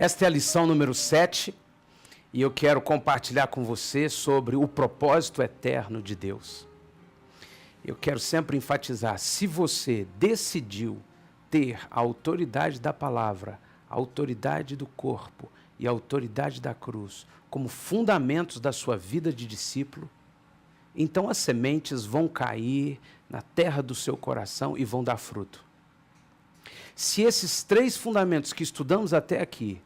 Esta é a lição número 7 e eu quero compartilhar com você sobre o propósito eterno de Deus. Eu quero sempre enfatizar, se você decidiu ter a autoridade da palavra, a autoridade do corpo e a autoridade da cruz como fundamentos da sua vida de discípulo, então as sementes vão cair na terra do seu coração e vão dar fruto. Se esses 3 fundamentos que estudamos até aqui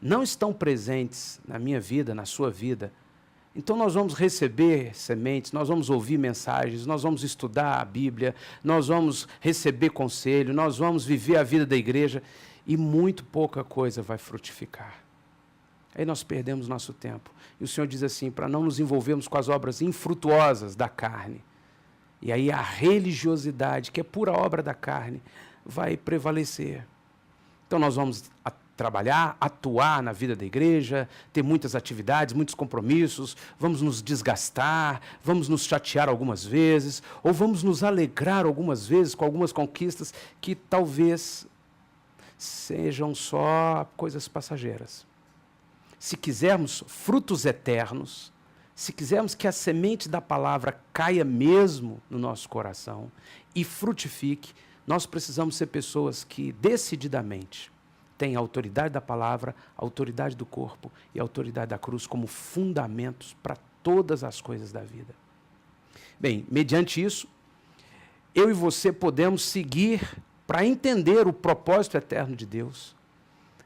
não estão presentes na minha vida, na sua vida, então nós vamos receber sementes, nós vamos ouvir mensagens, nós vamos estudar a Bíblia, nós vamos receber conselho, nós vamos viver a vida da igreja e muito pouca coisa vai frutificar. Aí nós perdemos nosso tempo. E o Senhor diz assim, para não nos envolvermos com as obras infrutuosas da carne. E aí a religiosidade, que é pura obra da carne, vai prevalecer. Então nós vamos trabalhar, atuar na vida da igreja, ter muitas atividades, muitos compromissos, vamos nos desgastar, vamos nos chatear algumas vezes, ou vamos nos alegrar algumas vezes com algumas conquistas que talvez sejam só coisas passageiras. Se quisermos frutos eternos, se quisermos que a semente da palavra caia mesmo no nosso coração e frutifique, nós precisamos ser pessoas que decididamente têm a autoridade da palavra, a autoridade do corpo e a autoridade da cruz como fundamentos para todas as coisas da vida. Bem, mediante isso, eu e você podemos seguir para entender o propósito eterno de Deus,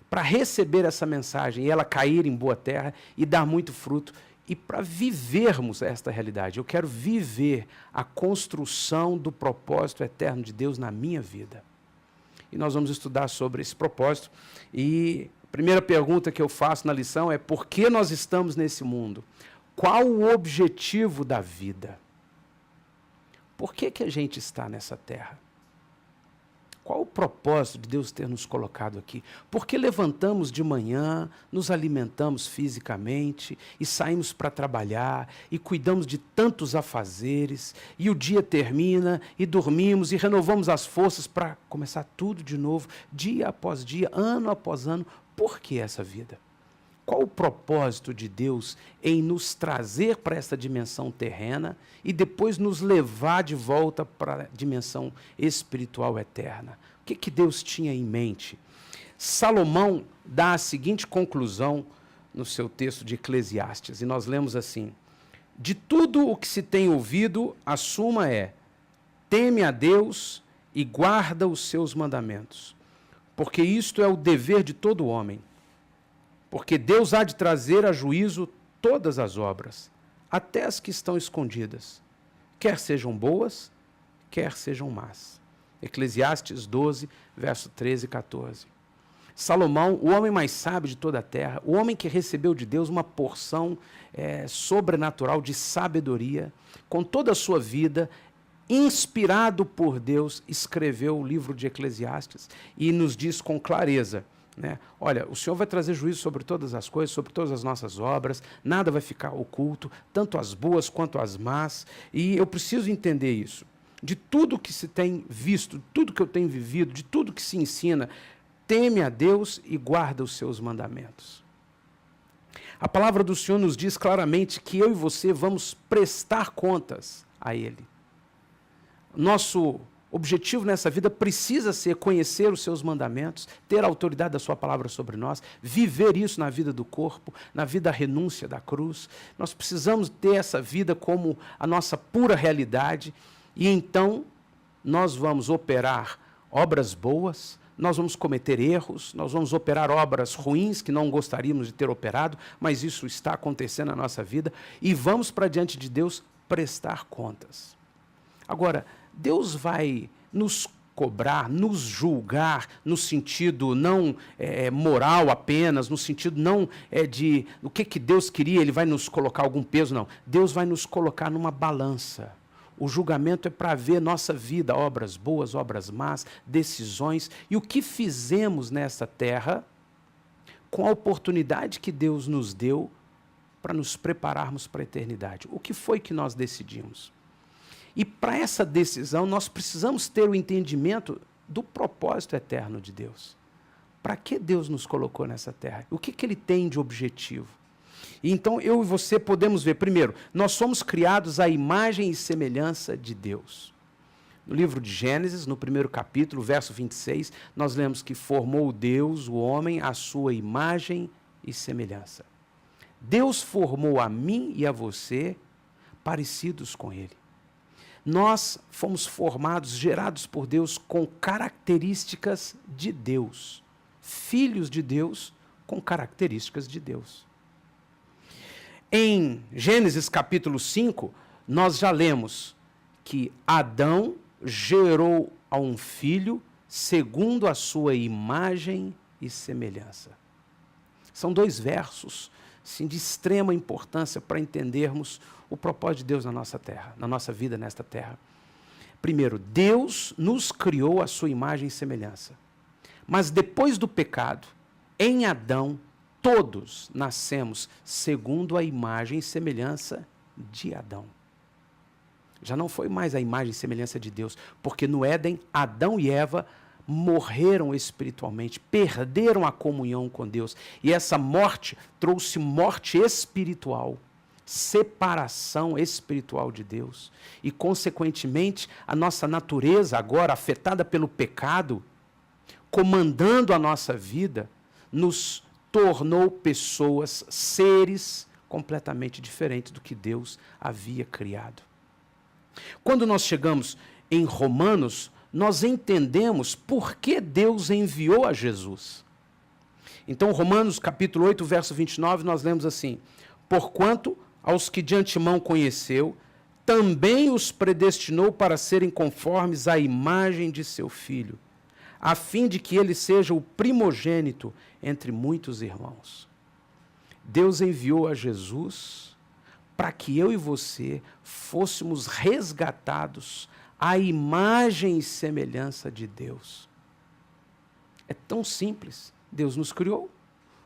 para receber essa mensagem e ela cair em boa terra e dar muito fruto, e para vivermos esta realidade. Eu quero viver a construção do propósito eterno de Deus na minha vida. E nós vamos estudar sobre esse propósito. E a primeira pergunta que eu faço na lição é: por que nós estamos nesse mundo? Qual o objetivo da vida? Por que a gente está nessa terra? Qual o propósito de Deus ter nos colocado aqui? Por que levantamos de manhã, nos alimentamos fisicamente e saímos para trabalhar e cuidamos de tantos afazeres e o dia termina e dormimos e renovamos as forças para começar tudo de novo, dia após dia, ano após ano? Por que essa vida? Qual o propósito de Deus em nos trazer para essa dimensão terrena e depois nos levar de volta para a dimensão espiritual eterna? O que Deus tinha em mente? Salomão dá a seguinte conclusão no seu texto de Eclesiastes, e nós lemos assim: de tudo o que se tem ouvido, a suma é: teme a Deus e guarda os seus mandamentos, porque isto é o dever de todo homem. Porque Deus há de trazer a juízo todas as obras, até as que estão escondidas, quer sejam boas, quer sejam más. Eclesiastes 12, verso 13 e 14. Salomão, o homem mais sábio de toda a terra, o homem que recebeu de Deus uma porção sobrenatural de sabedoria, com toda a sua vida, inspirado por Deus, escreveu o livro de Eclesiastes e nos diz com clareza, olha, o Senhor vai trazer juízo sobre todas as coisas, sobre todas as nossas obras, nada vai ficar oculto, tanto as boas quanto as más, e eu preciso entender isso. De tudo que se tem visto, de tudo que eu tenho vivido, de tudo que se ensina, teme a Deus e guarda os seus mandamentos. A palavra do Senhor nos diz claramente que eu e você vamos prestar contas a Ele. Nosso objetivo nessa vida precisa ser conhecer os seus mandamentos, ter a autoridade da sua palavra sobre nós, viver isso na vida do corpo, na vida da renúncia da cruz. Nós precisamos ter essa vida como a nossa pura realidade e então nós vamos operar obras boas, nós vamos cometer erros, nós vamos operar obras ruins que não gostaríamos de ter operado, mas isso está acontecendo na nossa vida e vamos para diante de Deus prestar contas. Agora, Deus vai nos cobrar, nos julgar, no sentido não moral apenas, no sentido não de o que Deus queria, Ele vai nos colocar algum peso, não. Deus vai nos colocar numa balança. O julgamento é para ver nossa vida, obras boas, obras más, decisões, e o que fizemos nessa terra com a oportunidade que Deus nos deu para nos prepararmos para a eternidade. O que foi que nós decidimos? E para essa decisão, nós precisamos ter o entendimento do propósito eterno de Deus. Para que Deus nos colocou nessa terra? O que Ele tem de objetivo? E então eu e você podemos ver, primeiro, nós somos criados à imagem e semelhança de Deus. No livro de Gênesis, no primeiro capítulo, verso 26, nós lemos que formou Deus o homem à sua imagem e semelhança. Deus formou a mim e a você parecidos com Ele. Nós fomos formados, gerados por Deus com características de Deus. Filhos de Deus com características de Deus. Em Gênesis capítulo 5, nós já lemos que Adão gerou a um filho segundo a sua imagem e semelhança. São dois versos sim, de extrema importância para entendermos o propósito de Deus na nossa terra, na nossa vida nesta terra. Primeiro, Deus nos criou a sua imagem e semelhança. Mas depois do pecado, em Adão, todos nascemos segundo a imagem e semelhança de Adão. Já não foi mais a imagem e semelhança de Deus, porque no Éden, Adão e Eva morreram espiritualmente, perderam a comunhão com Deus. E essa morte trouxe morte espiritual, separação espiritual de Deus. E, consequentemente, a nossa natureza, agora afetada pelo pecado, comandando a nossa vida, nos tornou pessoas, seres completamente diferentes do que Deus havia criado. Quando nós chegamos em Romanos, nós entendemos por que Deus enviou a Jesus. Então, Romanos capítulo 8, verso 29, nós lemos assim: porquanto aos que de antemão conheceu, também os predestinou para serem conformes à imagem de seu Filho, a fim de que ele seja o primogênito entre muitos irmãos. Deus enviou a Jesus para que eu e você fôssemos resgatados à imagem e semelhança de Deus. É tão simples. Deus nos criou.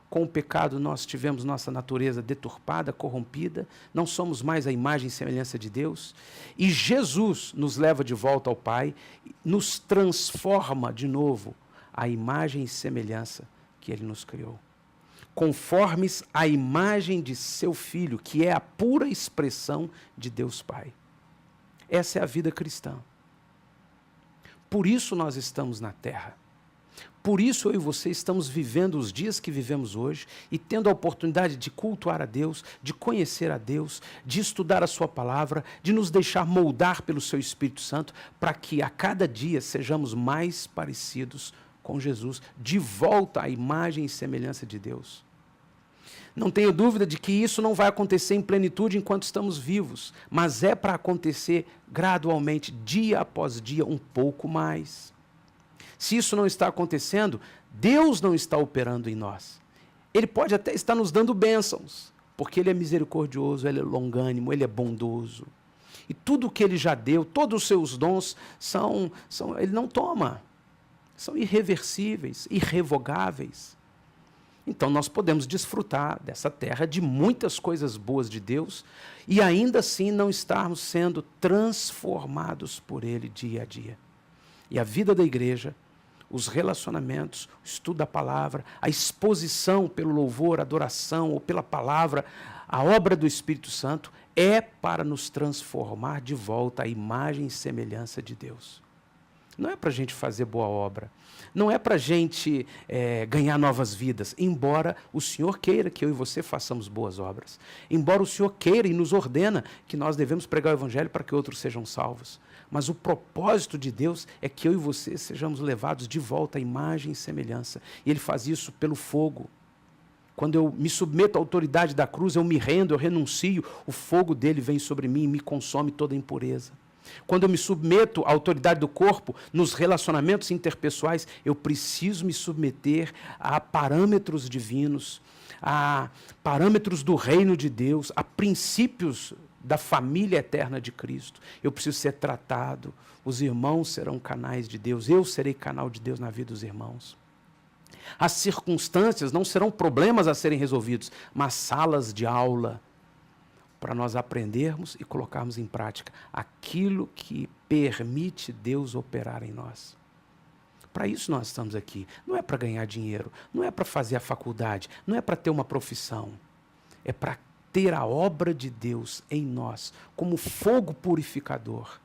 Com o pecado nós tivemos nossa natureza deturpada, corrompida. Não somos mais a imagem e semelhança de Deus. E Jesus nos leva de volta ao Pai, nos transforma de novo à imagem e semelhança que Ele nos criou. Conformes à imagem de seu Filho, que é a pura expressão de Deus Pai. Essa é a vida cristã. Por isso nós estamos na terra. Por isso eu e você estamos vivendo os dias que vivemos hoje e tendo a oportunidade de cultuar a Deus, de conhecer a Deus, de estudar a sua palavra, de nos deixar moldar pelo seu Espírito Santo, para que a cada dia sejamos mais parecidos com Jesus, de volta à imagem e semelhança de Deus. Não tenho dúvida de que isso não vai acontecer em plenitude enquanto estamos vivos, mas é para acontecer gradualmente, dia após dia, um pouco mais. Se isso não está acontecendo, Deus não está operando em nós. Ele pode até estar nos dando bênçãos, porque Ele é misericordioso, Ele é longânimo, Ele é bondoso. E tudo o que Ele já deu, todos os seus dons, Ele não toma. São irreversíveis, irrevogáveis. Então nós podemos desfrutar dessa terra, de muitas coisas boas de Deus, e ainda assim não estarmos sendo transformados por Ele dia a dia. E a vida da igreja, os relacionamentos, o estudo da palavra, a exposição pelo louvor, adoração ou pela palavra, a obra do Espírito Santo é para nos transformar de volta à imagem e semelhança de Deus. Não é para a gente fazer boa obra, não é para a gente ganhar novas vidas, embora o Senhor queira que eu e você façamos boas obras, embora o Senhor queira e nos ordena que nós devemos pregar o Evangelho para que outros sejam salvos. Mas o propósito de Deus é que eu e você sejamos levados de volta à imagem e semelhança. E Ele faz isso pelo fogo. Quando eu me submeto à autoridade da cruz, eu me rendo, eu renuncio, o fogo dele vem sobre mim e me consome toda a impureza. Quando eu me submeto à autoridade do corpo, nos relacionamentos interpessoais, eu preciso me submeter a parâmetros divinos, a parâmetros do reino de Deus, a princípios da família eterna de Cristo. Eu preciso ser tratado, os irmãos serão canais de Deus, eu serei canal de Deus na vida dos irmãos. As circunstâncias não serão problemas a serem resolvidos, mas salas de aula, para nós aprendermos e colocarmos em prática aquilo que permite Deus operar em nós. Para isso nós estamos aqui. Não é para ganhar dinheiro, não é para fazer a faculdade, não é para ter uma profissão. É para ter a obra de Deus em nós, como fogo purificador,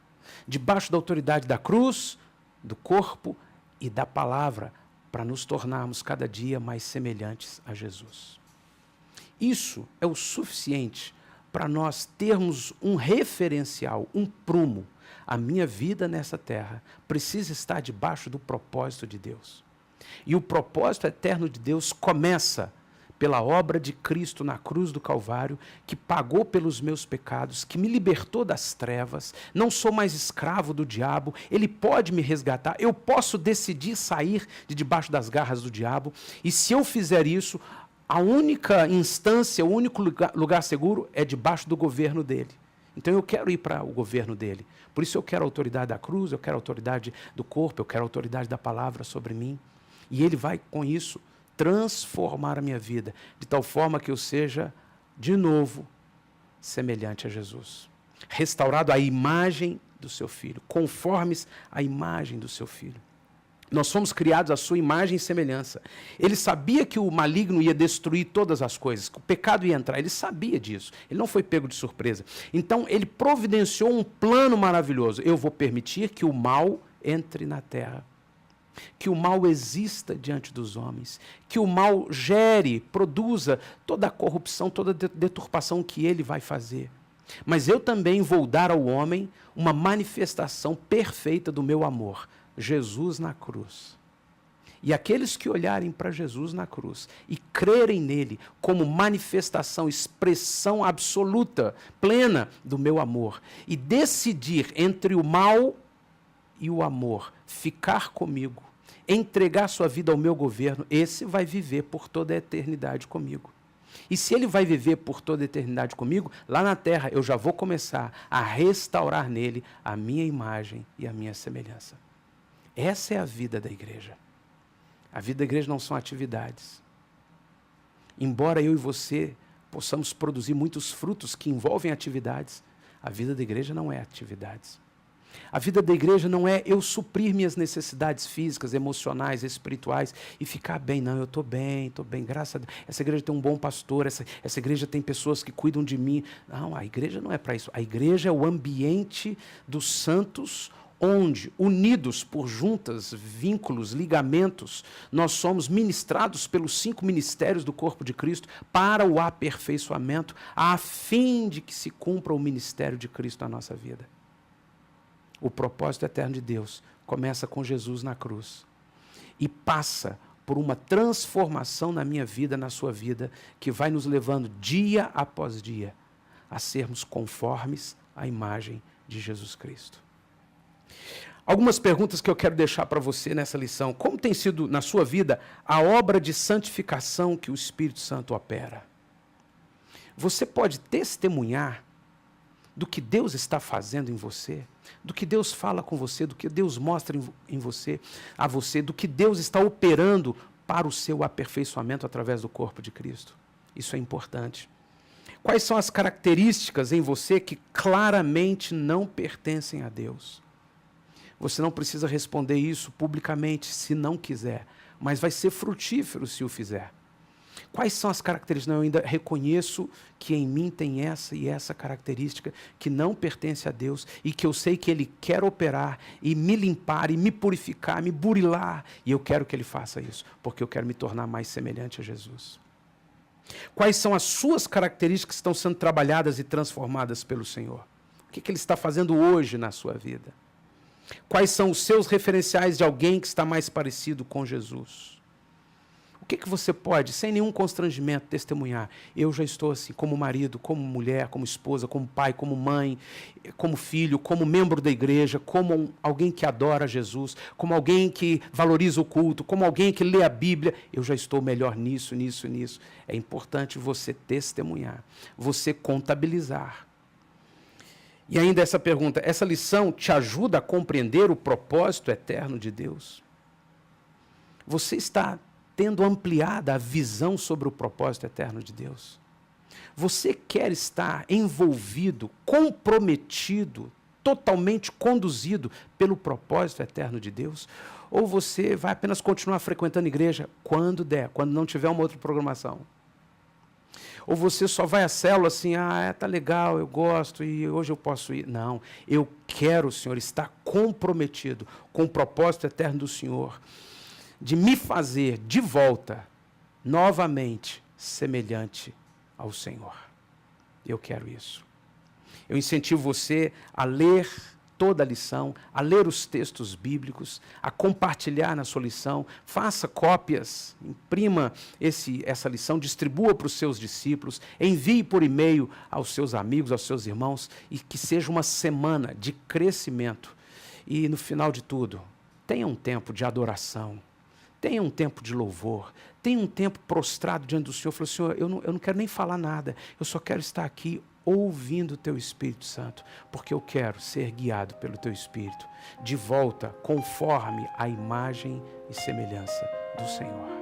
debaixo da autoridade da cruz, do corpo e da palavra, para nos tornarmos cada dia mais semelhantes a Jesus. Isso é o suficiente para nós termos um referencial, um prumo. A minha vida nessa terra precisa estar debaixo do propósito de Deus. E o propósito eterno de Deus começa pela obra de Cristo na cruz do Calvário, que pagou pelos meus pecados, que me libertou das trevas, não sou mais escravo do diabo, ele pode me resgatar, eu posso decidir sair de debaixo das garras do diabo, e se eu fizer isso, a única instância, o único lugar seguro é debaixo do governo dele. Então eu quero ir para o governo dele. Por isso eu quero a autoridade da cruz, eu quero a autoridade do corpo, eu quero a autoridade da palavra sobre mim. E ele vai, com isso, transformar a minha vida, de tal forma que eu seja, de novo, semelhante a Jesus. Restaurado à imagem do seu Filho, conformes à imagem do seu Filho. Nós fomos criados à sua imagem e semelhança. Ele sabia que o maligno ia destruir todas as coisas, que o pecado ia entrar, ele sabia disso. Ele não foi pego de surpresa. Então, ele providenciou um plano maravilhoso. Eu vou permitir que o mal entre na terra, que o mal exista diante dos homens, que o mal gere, produza toda a corrupção, toda a deturpação que ele vai fazer. Mas eu também vou dar ao homem uma manifestação perfeita do meu amor. Jesus na cruz. E aqueles que olharem para Jesus na cruz e crerem nele como manifestação, expressão absoluta, plena do meu amor, e decidir entre o mal e o amor, ficar comigo, entregar sua vida ao meu governo, esse vai viver por toda a eternidade comigo. E se ele vai viver por toda a eternidade comigo, lá na terra eu já vou começar a restaurar nele a minha imagem e a minha semelhança. Essa é a vida da igreja. A vida da igreja não são atividades. Embora eu e você possamos produzir muitos frutos que envolvem atividades, a vida da igreja não é atividades. A vida da igreja não é eu suprir minhas necessidades físicas, emocionais, espirituais e ficar bem. Não, eu estou bem, graças a Deus. Essa igreja tem um bom pastor, essa igreja tem pessoas que cuidam de mim. Não, a igreja não é para isso. A igreja é o ambiente dos santos, onde, unidos por juntas, vínculos, ligamentos, nós somos ministrados pelos 5 ministérios do corpo de Cristo para o aperfeiçoamento, a fim de que se cumpra o ministério de Cristo na nossa vida. O propósito eterno de Deus começa com Jesus na cruz e passa por uma transformação na minha vida, na sua vida, que vai nos levando dia após dia a sermos conformes à imagem de Jesus Cristo. Algumas perguntas que eu quero deixar para você nessa lição. Como tem sido na sua vida a obra de santificação que o Espírito Santo opera? Você pode testemunhar do que Deus está fazendo em você, do que Deus fala com você, do que Deus mostra em você, a você, do que Deus está operando para o seu aperfeiçoamento através do corpo de Cristo. Isso é importante. Quais são as características em você que claramente não pertencem a Deus? Você não precisa responder isso publicamente, se não quiser, mas vai ser frutífero se o fizer. Quais são as características? Não, eu ainda reconheço que em mim tem essa e essa característica que não pertence a Deus e que eu sei que Ele quer operar e me limpar e me purificar, me burilar, e eu quero que Ele faça isso, porque eu quero me tornar mais semelhante a Jesus. Quais são as suas características que estão sendo trabalhadas e transformadas pelo Senhor? O que Ele está fazendo hoje na sua vida? Quais são os seus referenciais de alguém que está mais parecido com Jesus? O que você pode, sem nenhum constrangimento, testemunhar? Eu já estou assim, como marido, como mulher, como esposa, como pai, como mãe, como filho, como membro da igreja, como alguém que adora Jesus, como alguém que valoriza o culto, como alguém que lê a Bíblia. Eu já estou melhor nisso, nisso, nisso. É importante você testemunhar, você contabilizar. E ainda essa pergunta, essa lição te ajuda a compreender o propósito eterno de Deus? Você está tendo ampliada a visão sobre o propósito eterno de Deus? Você quer estar envolvido, comprometido totalmente conduzido pelo propósito eterno de Deus? Ou você vai apenas continuar frequentando a igreja quando der, quando não tiver uma outra programação? Ou você só vai à célula assim, tá legal, eu gosto e hoje eu posso ir. Não, eu quero, Senhor, estar comprometido com o propósito eterno do Senhor, de me fazer de volta, novamente, semelhante ao Senhor. Eu quero isso. Eu incentivo você a ler toda a lição, a ler os textos bíblicos, a compartilhar na sua lição, faça cópias, imprima essa lição, distribua para os seus discípulos, envie por e-mail aos seus amigos, aos seus irmãos, e que seja uma semana de crescimento. E no final de tudo, tenha um tempo de adoração, tenha um tempo de louvor, tenha um tempo prostrado diante do Senhor. Falou, Senhor, eu não quero nem falar nada, eu só quero estar aqui ouvindo o Teu Espírito Santo, porque eu quero ser guiado pelo Teu Espírito, de volta conforme a imagem e semelhança do Senhor.